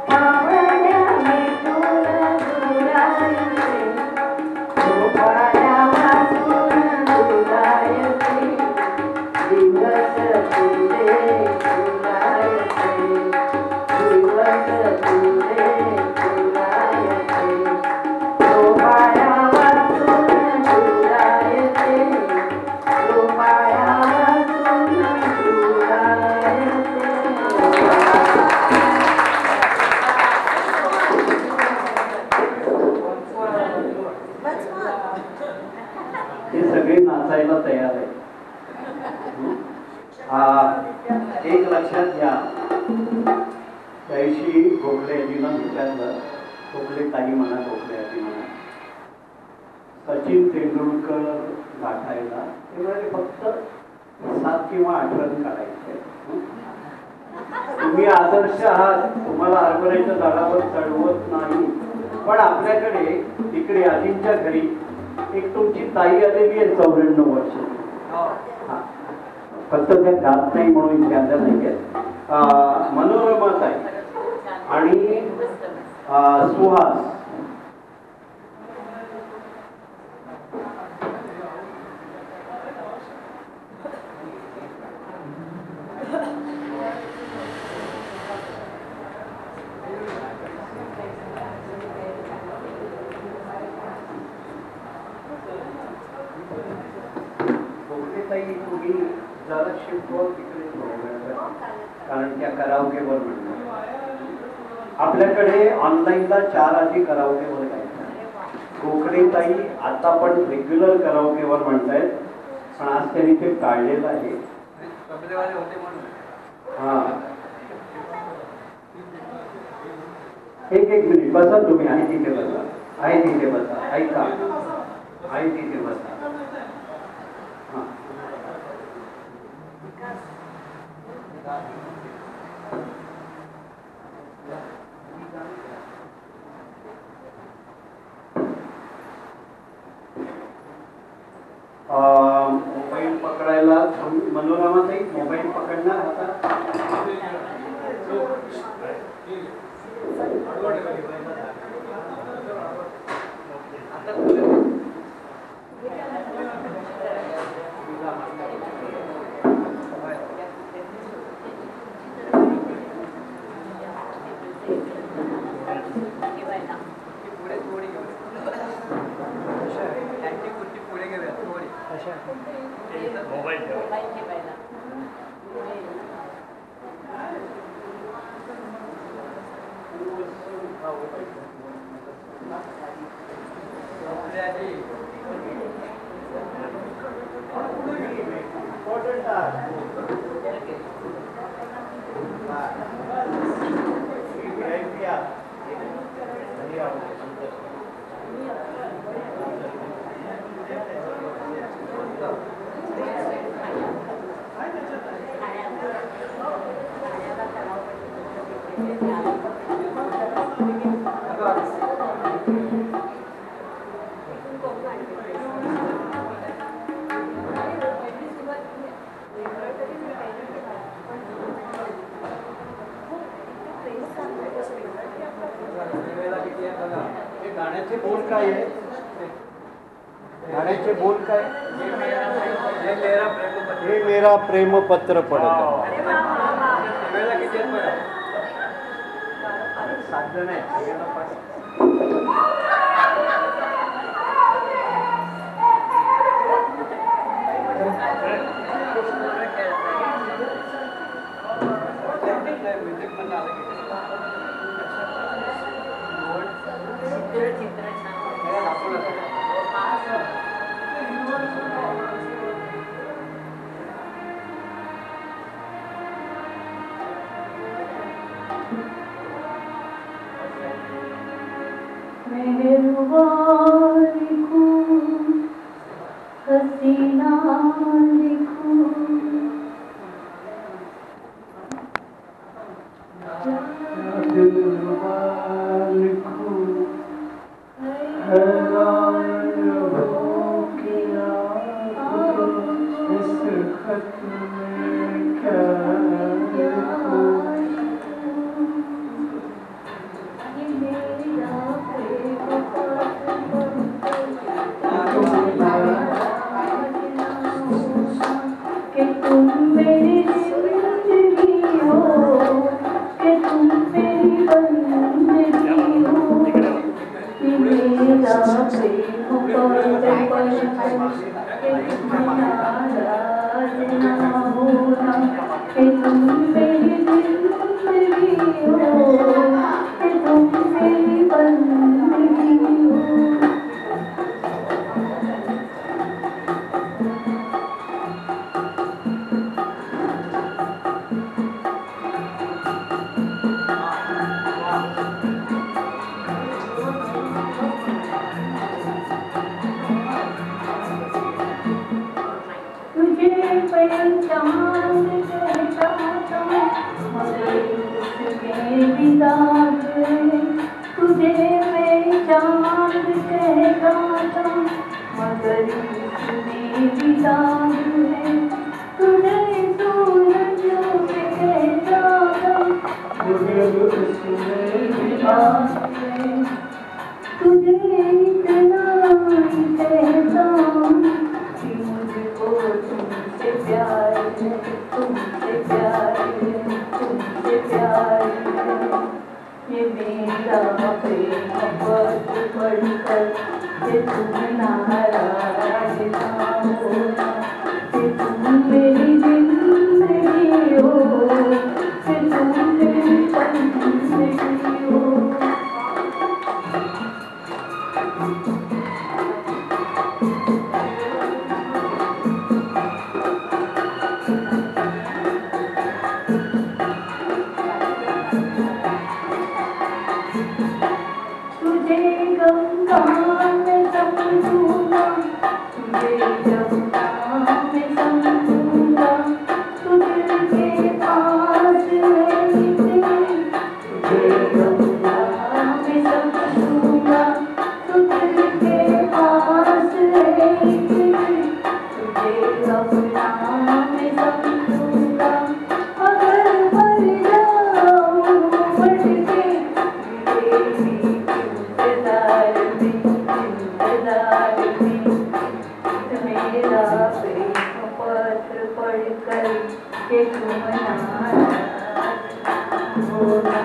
पावण्या विठुर दुरायचे गोपाळा वाचून दुरायचे दिवस तुझे फुलायचे दिवस तुझे फुलायचे गोपाळा वाचून दुरायचे गोपाळा वाचून दुरायचे हे सगळे नाचायला तयार आहे. एक लक्षात घ्या, त्याशी गोखले आजीला विचारलं, गोखले ताई म्हणा, गोखले आजी म्हणा, सचिन तेंडुलकर गाठायला ते म्हणाले फक्त 7 किंवा 8 रन काढायचे. तुम्ही आदर्श आहात, तुम्हाला हरभऱ्याच्या झाडावर चढवत नाही, पण आपल्याकडे तिकडे आजींच्या घरी एक तुमची ताई आलेली आहे 94 वर्ष. फक्त त्या गात नाही म्हणून त्याला नाही आहेत. मनोरमाच आहे आणि सुहास. ताई तुम्ही जरा शिकवा तिकडे, कारण त्या कराओकेवर म्हणतात आपल्याकडे ऑनलाईनला 4 आधी कराओकेवर जायचं. गोखले ताई आता पण रेग्युलर कराओकेवर म्हणतायत, पण आज त्यांनी ते टाळलेलं आहे. हा, एक मिनिट बसा तुम्ही, आहे तिथे बसा, आहे तिथे बसा, ऐका, आहे तिथे बसा. हा, मोबाईल पकडायला मनोरमाचा एक मोबाईल पकडणार आता. मोबाईल गाण्याचे बोल काय आहे? गाण्याचे बोल काय? हे मेरा प्रेम पत्र पडत. साधन आहे. मेहरबा लिखूं हसीना लिखूं दिलरुबा लिखूं हैरान हो गया इस खत में जब उसमें आए तुझे इतना कहता कि मुझको तुमसे प्यार है, तुमसे प्यार है, तुमसे प्यार है। ये मेरा प्रेम पत्र पढ़कर कि तुम नाराज ना होना, कि तुम मेरी जिंदगी हो, कि तुम मेरी जिंदगी हो। तुझे गंगा में समझूंगा, तुझे जमुना में समझूंगा, तुझे के पास रहते, तुझे गंगा में समझूंगा, तुझे के पास रहते, तुझे अपना में समझूंगा। अगर मर जाऊं मर के इंतजार में मेरा प्रेम पत्र पढ़कर के तुम नाराज होना,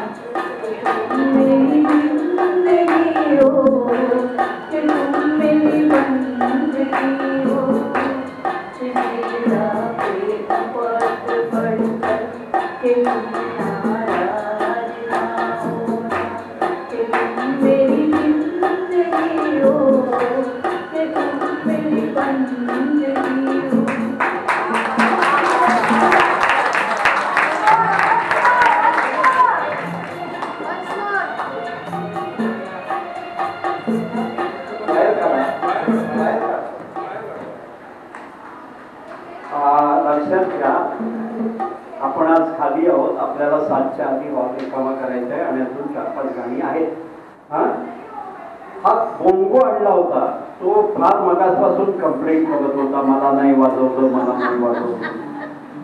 तुम मेरी जिंदगी हो, कि तुम मेरी बंदगी हो। कि मेरा प्रेम पत्र पढ़कर के तुम नाराज ना होना, कि तुम मेरी जिंदगी हो, कि तुम मेरी बंदगी हो। बाहेर काढा. बाहेर काढा. लक्षात घ्या, आपण आज खाली आहोत. आपल्याला 7च्या आधी रिकामा करायचा आहे आणि अजून 4-5 गाणी आहेत. हा बोंगो आणला होता, तो फार मगासपासून कंप्लेंट करत होता, मला नाही वाजवलं, मला नाही वाजवलं.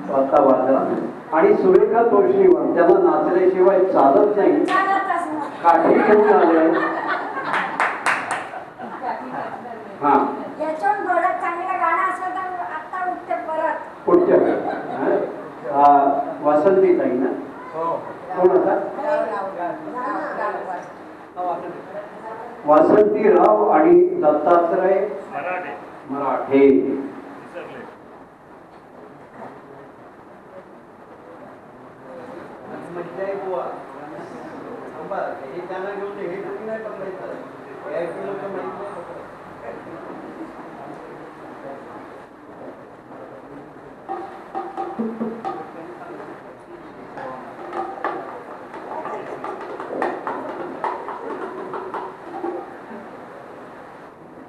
तो आता वाजला. आणि सुरेखा तोषणीवर त्याला नाचल्याशिवाय चालत नाही, काठी घेऊन आले. हा याच्याहून थोडं चांगलं गाणं असलं तर आता उठते परत. पुढच्या वासंती ताई ना, कोण होता? वासंतीराव आणि दत्तात्रय मराठे.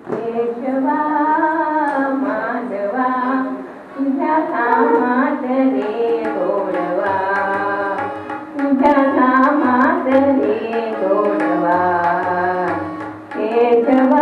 केशवा माधवा तुझ्या कामात रे गोडवा, तुझ्या कामात रे गोडवा. केशवा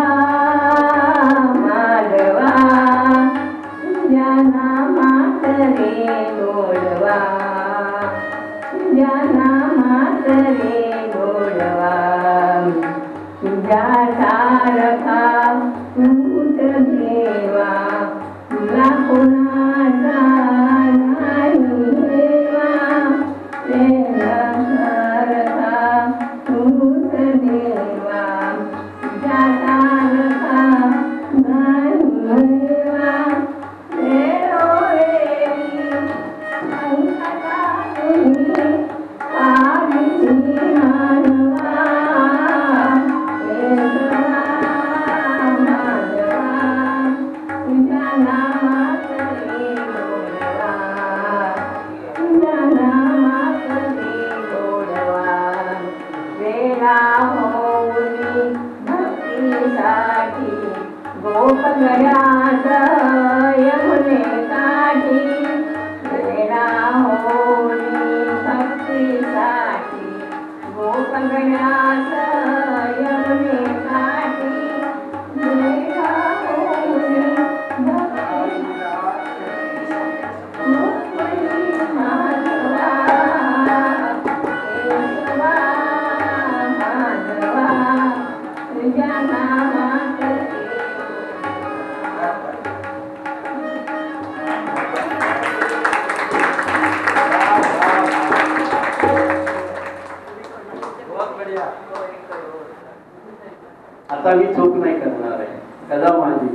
आता मी चूक नाही करणार आहे. कदा माझी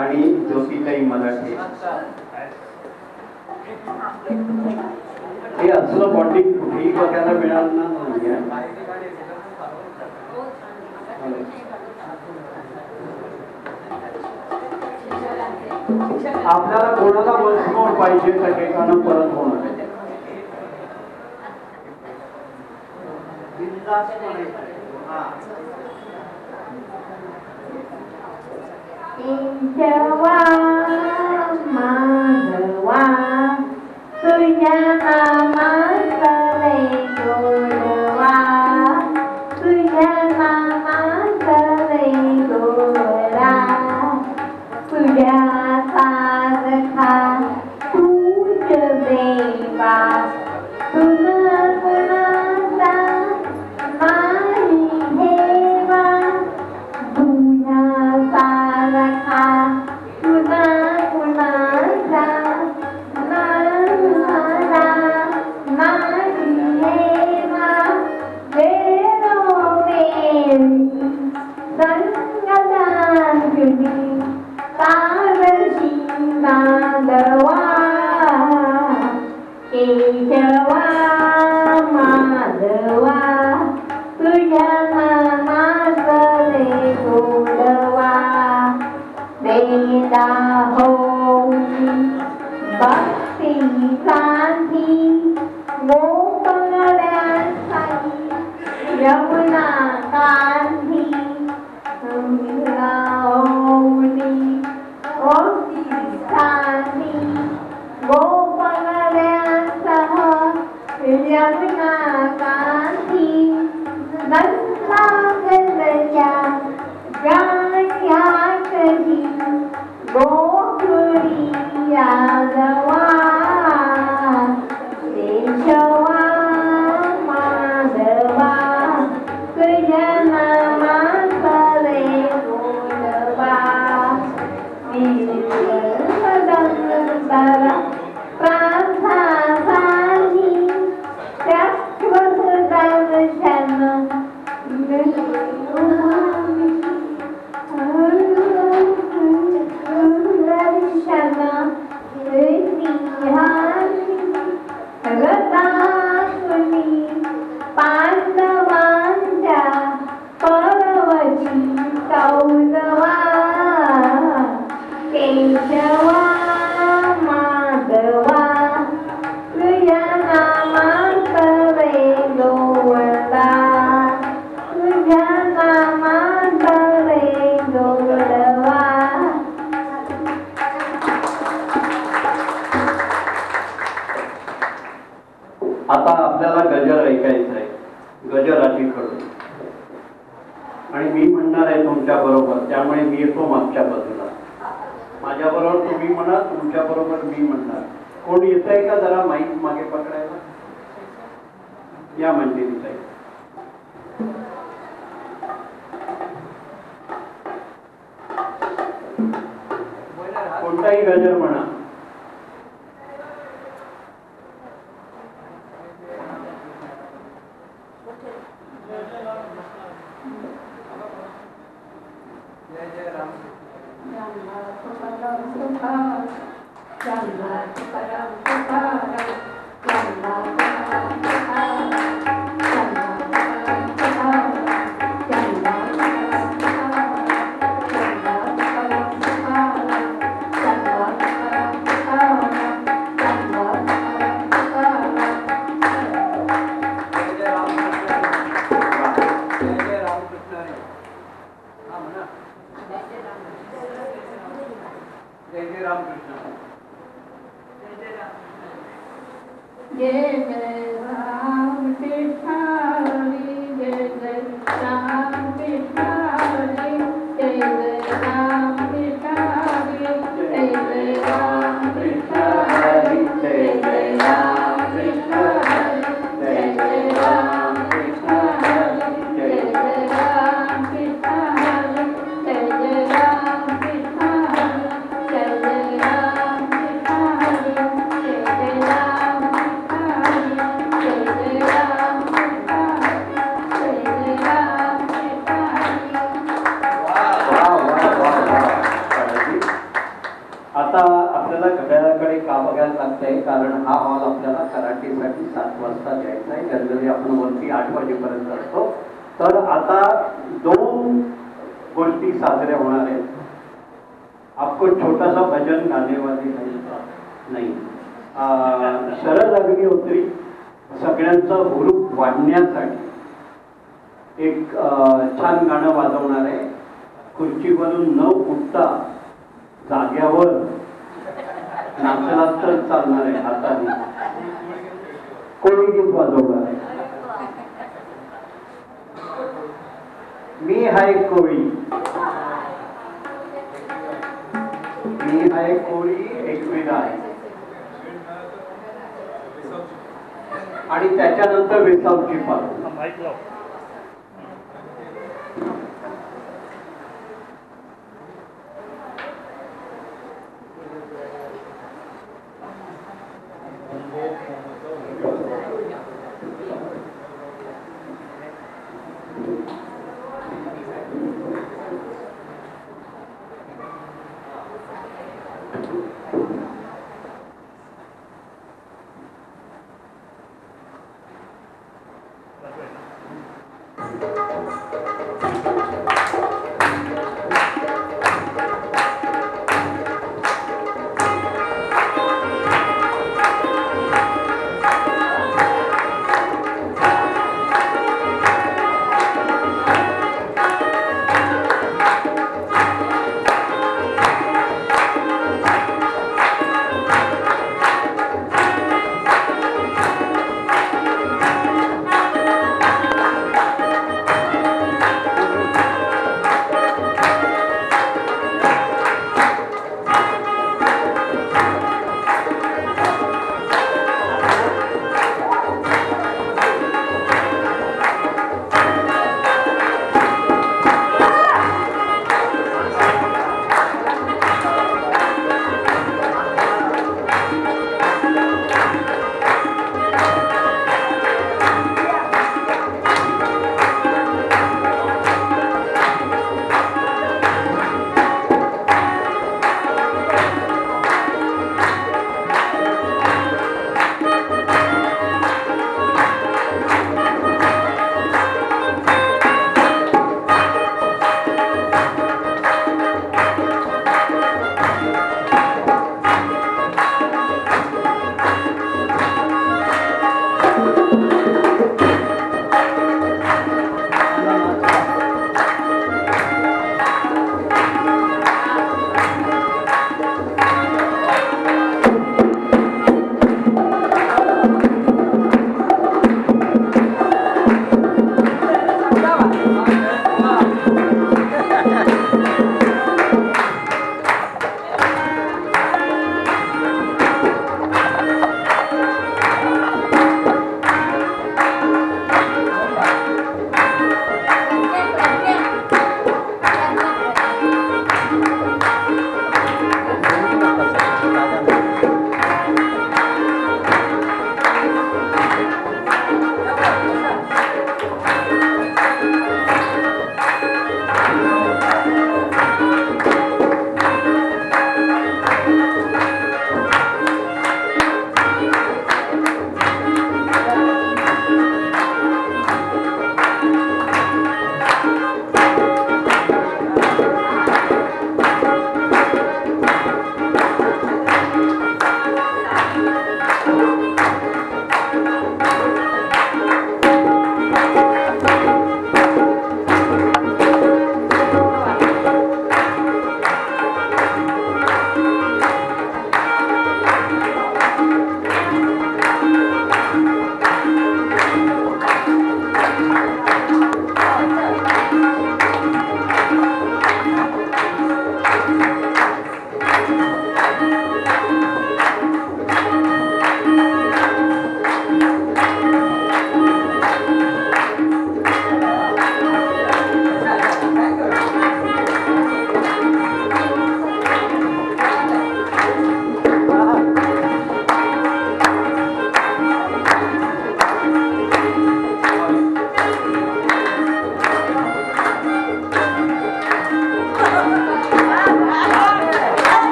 आणि ज्योतिताई मराठे हे असलं बॉन्डिंग कुठेही बघायला मिळालं नाही. आपल्याला कोणाला वचमोड पाहिजे सगळेकांना परत होणार आहे. केशवा माधवा तुझ्या नामातले गोडवा तुझ्या नामातले गोडा तुझ्या सारखा तूच देवा तुला कुणाचा नाही हेवा तुझ्या सारखा तुला कुणाचा नाही हेवा वेळोवेळी संगतांजली तारशी नादवा केशवा माधवा तुझ्या नामातले गोडवा वेदा होई भक्ती क्रांती गोपगड्यांसाठी यमुना कांती शांती गोपगड्यांसह यमुना कांती गंगागलच्या गाण्यातही गोकुळी यादवा केशवा माधवा तुझ्या नामातले गोडवा विश्वदंतरा प्रार्थासाठी शाश्वत दर्शन पांडवांच्या परवची कौरवा केशवा माधवा तुझ्या नामातले गोडवा तुझ्या नामातले गोडवा. आता आपल्याला गजर ऐकायचा आहे. गजराची कडू आणि मी म्हणणार आहे तुमच्या बरोबर. त्यामुळे मी येतो मागच्या बाजूला. माझ्या बरोबर तुम्ही म्हणा, तुमच्या बरोबर मी म्हणणार. कोण येत आहे का जरा माईक मागे पकडायला? या मंजिरी ताई. कोणताही गजर म्हणा. जय जय राम कृष्ण हरी जय जय राम कृष्ण हरी जय जय राम कृष्ण हरी जय जय राम कृष्ण हरी जय जय राम कृष्ण हरी जय जय राम कृष्ण हरी जय जय राम कृष्ण हरी जय जय राम कृष्ण हरी जय जय राम कृष्ण हरी जय जय राम कृष्ण हरी आपल्याला कराटेसाठी 7 वाजता द्यायचा आहे. जनरली आपण वरती 8 वाजेपर्यंत असतो. तर आता 2 गोष्टी साजऱ्या होणार आहेत. आपको छोटासा भजन गाने वाले नाही, शरद अग्निहोत्री सगळ्यांचा हुरूप वाढण्यासाठी एक छान गाणं वाजवणार आहे. खुर्चीवरून न उठता जाग्यावर नाचला तर चालणार आहे. हाताने कोळी गीत वाजवणार आहे. मी हाय कोळी, मी हाय कोळी एकविरा आहे. आणि त्याच्यानंतर वेसावची पाल. माईक लाव.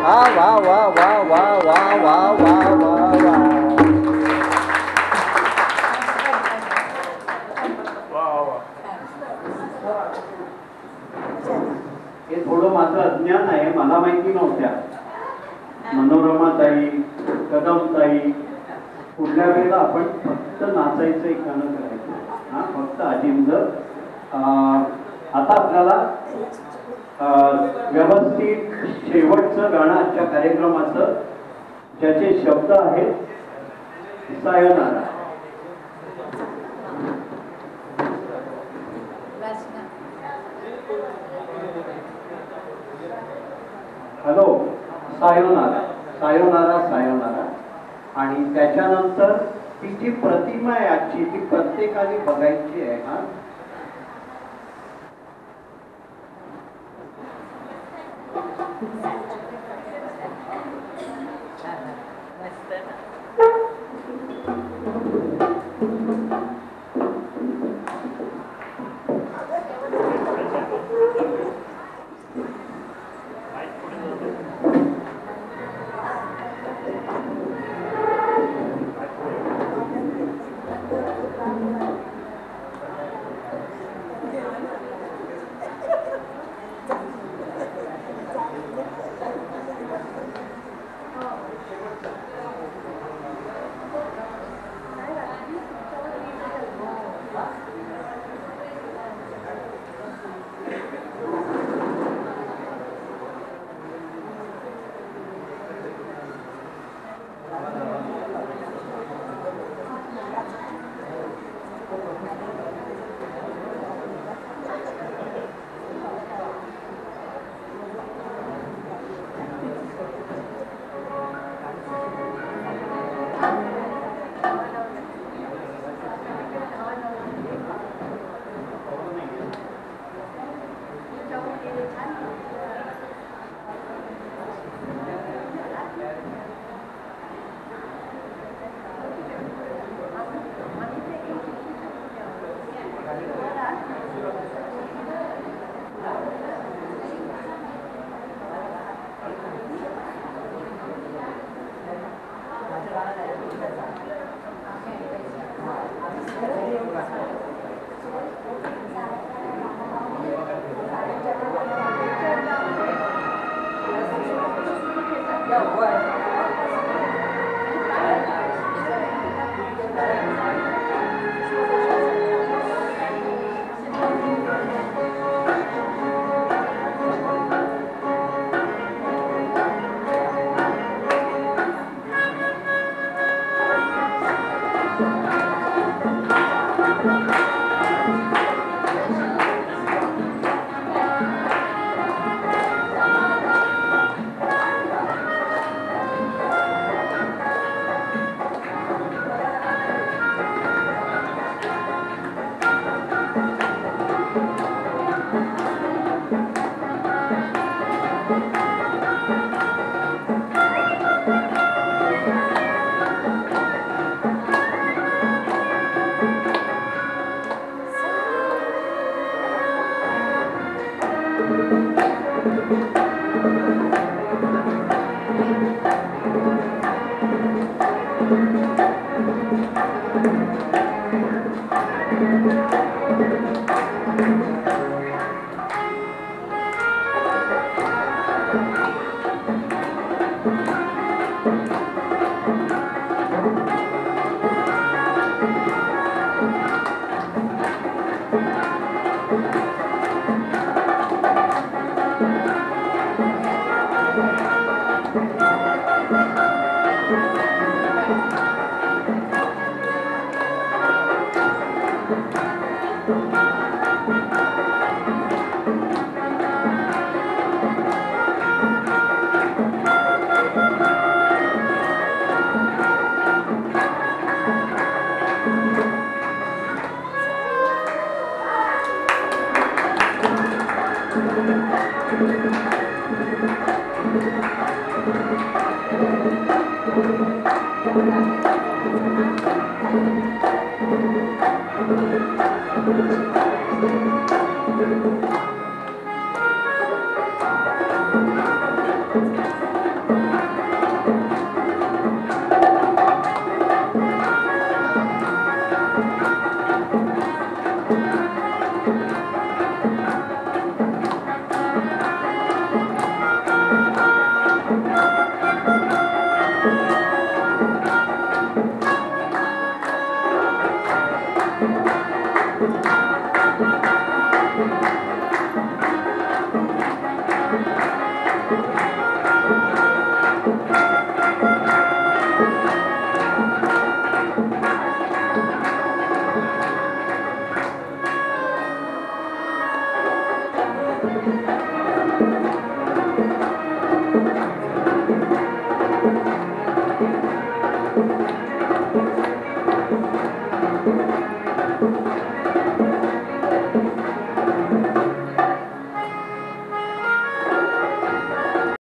वा वा वा वा वा वा वा वा वा वा. हे थोडं माझं अज्ञान आहे, मला माहिती नव्हत्या. मनोरमाताई, कदमताई, पुढल्या वेळेला आपण फक्त नाचायचं एक गाणं करायचं. हा, फक्त अजिंजर. आता आपल्याला व्यवस्थित शेवटचं गाणं आजच्या कार्यक्रमाचं, ज्याचे शब्द आहेत sayonara. Hello, sayonara sayonara sayonara. आणि त्याच्यानंतर ती जी प्रतिमा आहे आजची, ती प्रत्येकाने बघायची आहे. हा, Thank you.